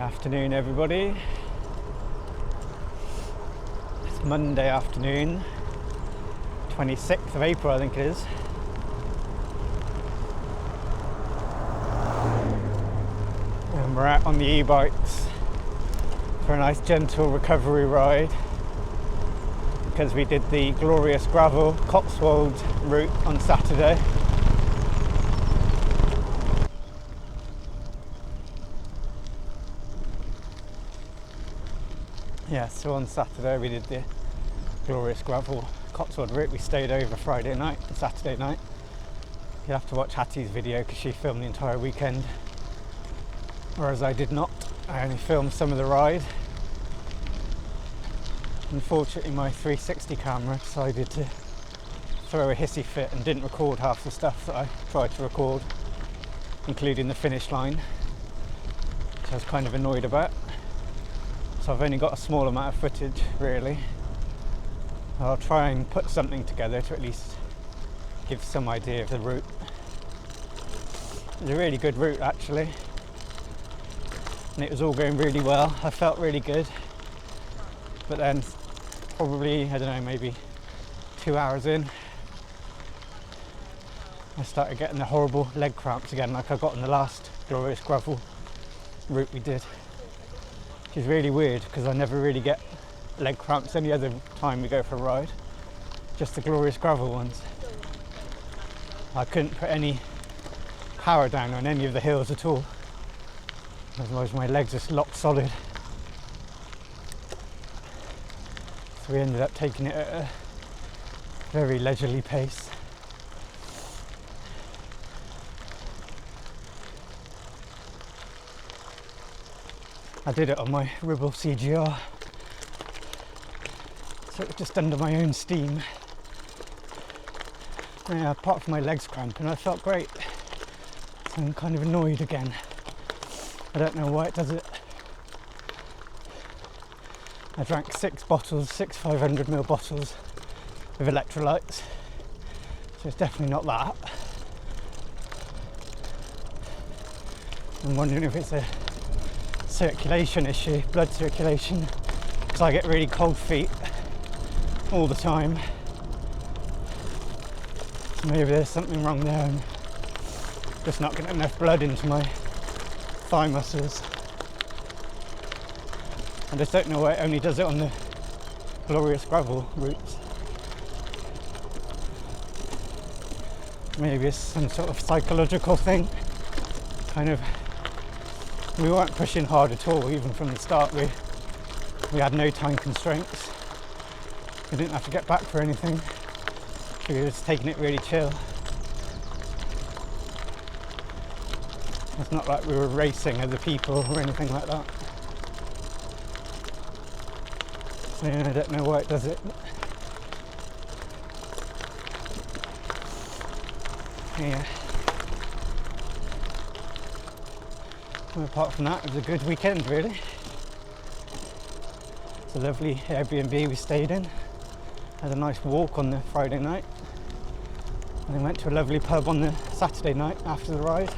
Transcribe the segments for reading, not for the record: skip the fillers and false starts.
Afternoon, everybody. It's Monday afternoon, 26th of April, I think it is. And we're out on the e-bikes for a nice gentle recovery ride because we did the glorious gravel Cotswold route on Saturday. Yeah, so on Saturday we did the glorious gravel Cotswold route. We stayed over Friday night and Saturday night. You'll have to watch Hattie's video because she filmed the entire weekend, whereas I did not. I only filmed some of the ride. Unfortunately, my 360 camera decided to throw a hissy fit and didn't record half the stuff that I tried to record, including the finish line, which I was kind of annoyed about. So I've only got a small amount of footage, really. I'll try and put something together to at least give some idea of the route. It's a really good route, actually, and it was all going really well. I felt really good, but then probably, I don't know, maybe 2 hours in, I started getting the horrible leg cramps again, like I got on the last glorious gravel route we did. Which is really weird because I never really get leg cramps any other time we go for a ride, just the glorious gravel ones. I couldn't put any power down on any of the hills at all, otherwise my legs just locked solid. So we ended up taking it at a very leisurely pace. I did it on my Ribble CGR, so it was just under my own steam. Yeah, apart from my legs cramping, I felt great. So I'm kind of annoyed again. I don't know why it does it. I drank 6 500ml bottles of electrolytes, so it's definitely not that. I'm wondering if it's a circulation issue, blood circulation, because I get really cold feet all the time. So maybe there's something wrong there and just not getting enough blood into my thigh muscles. I just don't know why it only does it on the glorious gravel routes. Maybe it's some sort of psychological thing. Kind of, we weren't pushing hard at all, even from the start. We had no time constraints. We didn't have to get back for anything. We were just taking it really chill. It's not like we were racing other people or anything like that. So yeah, I don't know why it does it. Yeah. Well, apart from that, it was a good weekend, really. It's a lovely Airbnb we stayed in. Had a nice walk on the Friday night. And then went to a lovely pub on the Saturday night after the ride.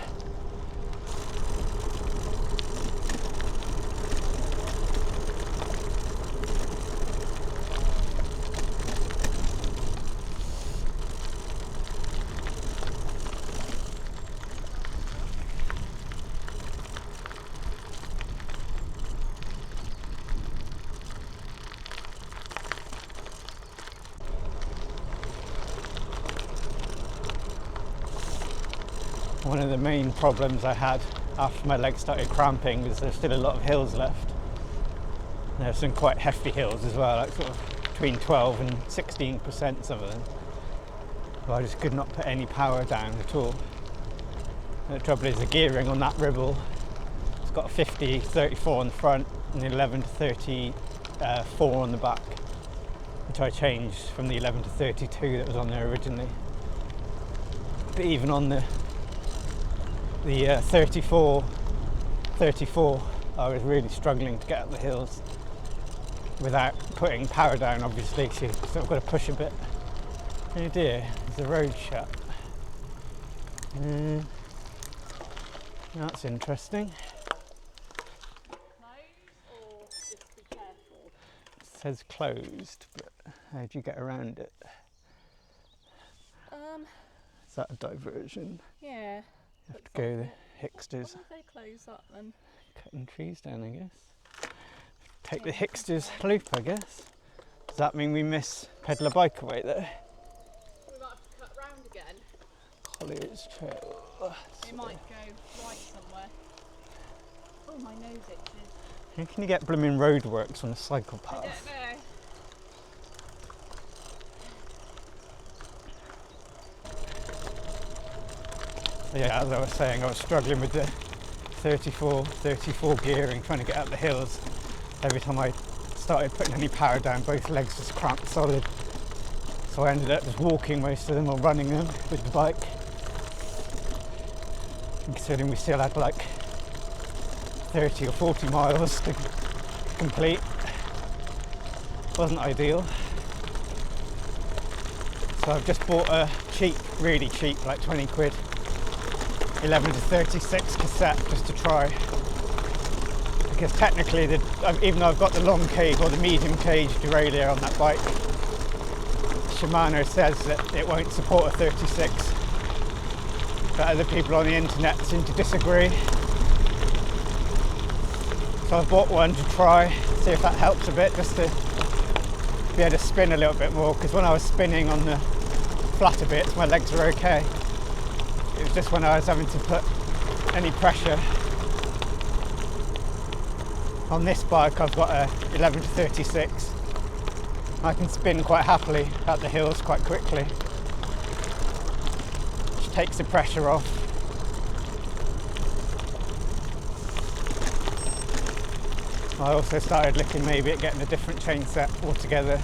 One of the main problems I had after my legs started cramping was there's still a lot of hills left. There's some quite hefty hills as well, like sort of between 12 and 16% some of them. But I just could not put any power down at all. And the trouble is the gearing on that Ribble, it's got a 50-34 on the front and 11 to 34 on the back, which I changed from the 11 to 32 that was on there originally. But even on the 34, I was really struggling to get up the hills without putting power down, obviously, so you've sort of got to push a bit. Oh dear, there's the road shut. That's interesting. says closed, but how do you get around it? Is that a diversion? Yeah. You have to go the Hicksters. Why would they close that then? Cutting trees down, I guess. Take the Hicksters loop, I guess. Does that mean we miss Pedalabikeaway there? We might have to cut round again. Colliers Trail. It might go right somewhere. Oh, my nose itches. How can you get blooming roadworks on a cycle path? I don't know. Yeah, as I was saying, I was struggling with the 34 gearing, trying to get up the hills. Every time I started putting any power down, both legs just cramped solid. So I ended up just walking most of them or running them with the bike. Considering we still had like 30 or 40 miles to complete. Wasn't ideal. So I've just bought a cheap, really cheap, like 20 quid, 11 to 36 cassette just to try. Because technically, even though I've got the long cage or the medium cage derailleur on that bike, Shimano says that it won't support a 36. But other people on the internet seem to disagree. So I've bought one to try, see if that helps a bit, just to be able to spin a little bit more, because when I was spinning on the flatter bits, my legs were okay. It was just when I was having to put any pressure on this bike, I've got a 11 to 36. I can spin quite happily up the hills quite quickly, which takes the pressure off. I also started looking maybe at getting a different chain set altogether.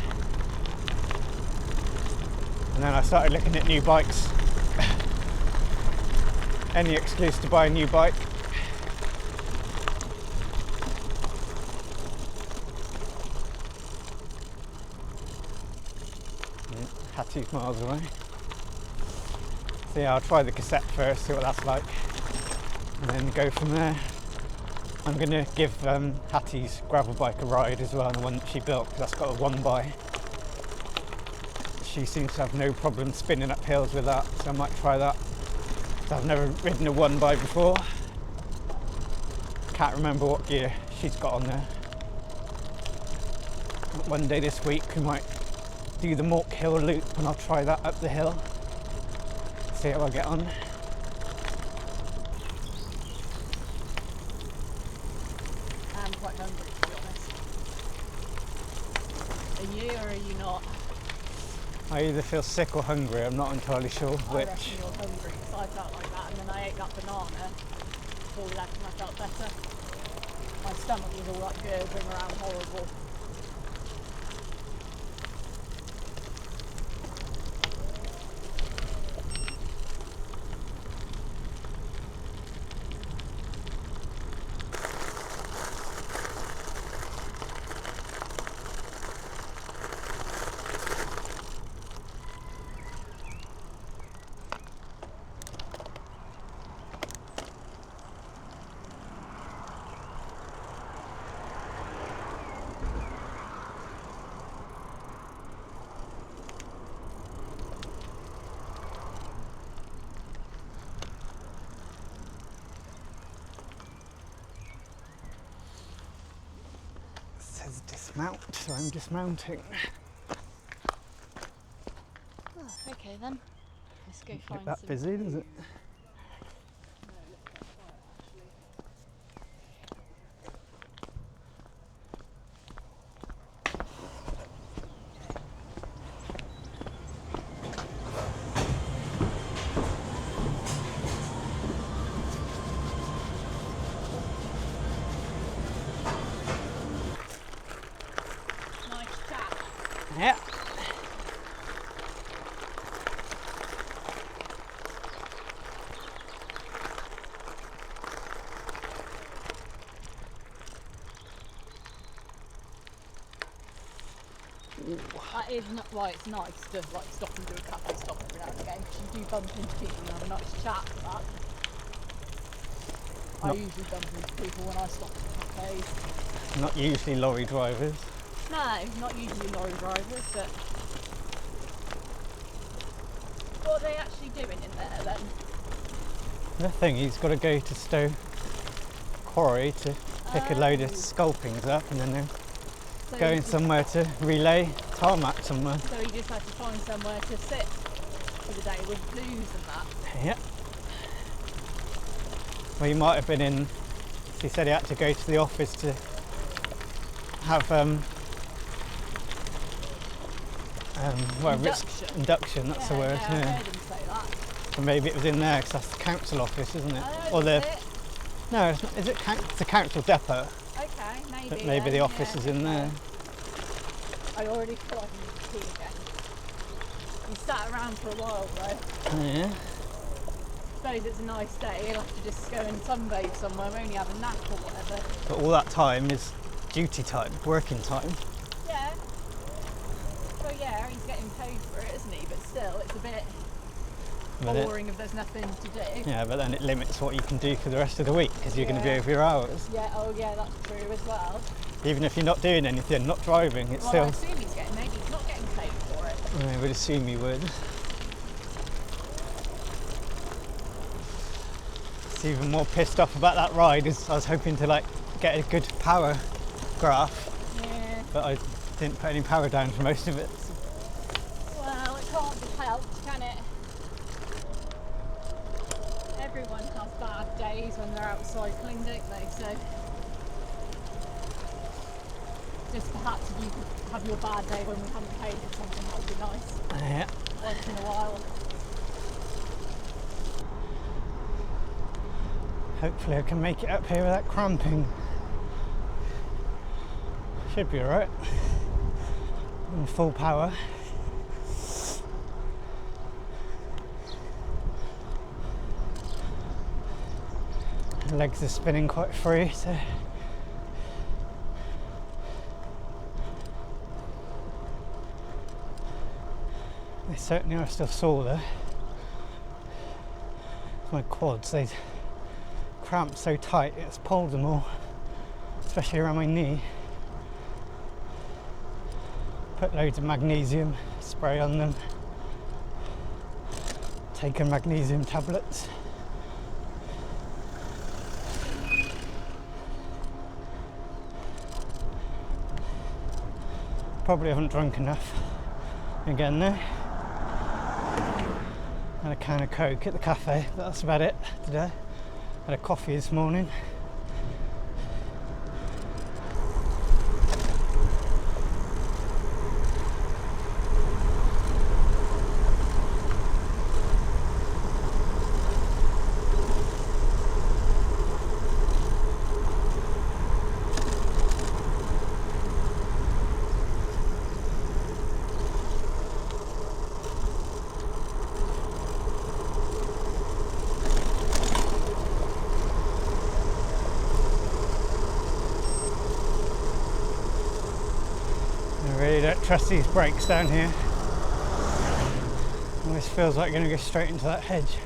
And then I started looking at new bikes. Any excuse to buy a new bike. Hattie's miles away. So yeah, I'll try the cassette first, see what that's like, and then go from there. I'm going to give Hattie's gravel bike a ride as well, the one that she built, because that's got a one by. She seems to have no problem spinning up hills with that, so I might try that. I've never ridden a one by before. Can't remember what gear she's got on there. One day this week we might do the Mork Hill loop and I'll try that up the hill. See how I get on. I'm quite hungry, to be honest. Are you or are you not? I either feel sick or hungry, I'm not entirely sure which. I reckon you're hungry, because I felt like that, and then I ate that banana before we left and I felt better. My stomach was all like gurgling around horrible. Dismount, so I'm dismounting. Oh, okay then. Let's go find Look that some busy, does it? Yeah. That is not why it's nice to like stop and do a cafe stop every now and again, because you do bump into people and have a nice chat for that. I usually bump into people when I stop at cafes. Not usually lorry drivers. No, not usually lorry drivers, but what are they actually doing in there then? Nothing, he's got to go to Stowe Quarry to pick a load of sculpings up, and then they're So going somewhere to relay tarmac somewhere. So he just had to find somewhere to sit for the day with blues and that. Yeah. Well, he might have been in. He said he had to go to the office to have induction. That's the word. Yeah, I heard him say that. So maybe it was in there because that's the council office, isn't it? Oh, Or the is it? no, it's not, is it? It's a council depot. Okay, maybe. But maybe the office is in there. I already feel like I need to pee again. He sat around for a while though. Oh, yeah. I suppose it's a nice day, he'll have to just go and sunbathe somewhere, only have a nap or whatever. But all that time is duty time, working time. Yeah. Well, yeah, he's getting paid for it, isn't he? But still, it's a bit boring if there's nothing to do. Yeah, but then it limits what you can do for the rest of the week because you're going to be over your hours. Yeah, oh yeah, that's true as well. Even if you're not doing anything, not driving, it's well, still... I assume maybe he's not getting paid for it. I would assume you would. It's even more pissed off about that ride is I was hoping to like get a good power graph. Yeah. But I didn't put any power down for most of it. Well, it can't be helped, can it? Everyone has bad days when they're out cycling, don't they? So just perhaps if you could have your bad day when we haven't paid for something, that would be nice. Yeah. Once in a while. Hopefully I can make it up here without cramping. Should be alright. In full power. My legs are spinning quite free, so they certainly are still sore though. My quads, they cramped so tight it's pulled them all, especially around my knee. Put loads of magnesium spray on them, taken magnesium tablets. Probably haven't drunk enough again though. And a can of Coke at the cafe, but that's about it today. Had a coffee this morning. I really don't trust these brakes down here. Always feels like you're going to go straight into that hedge.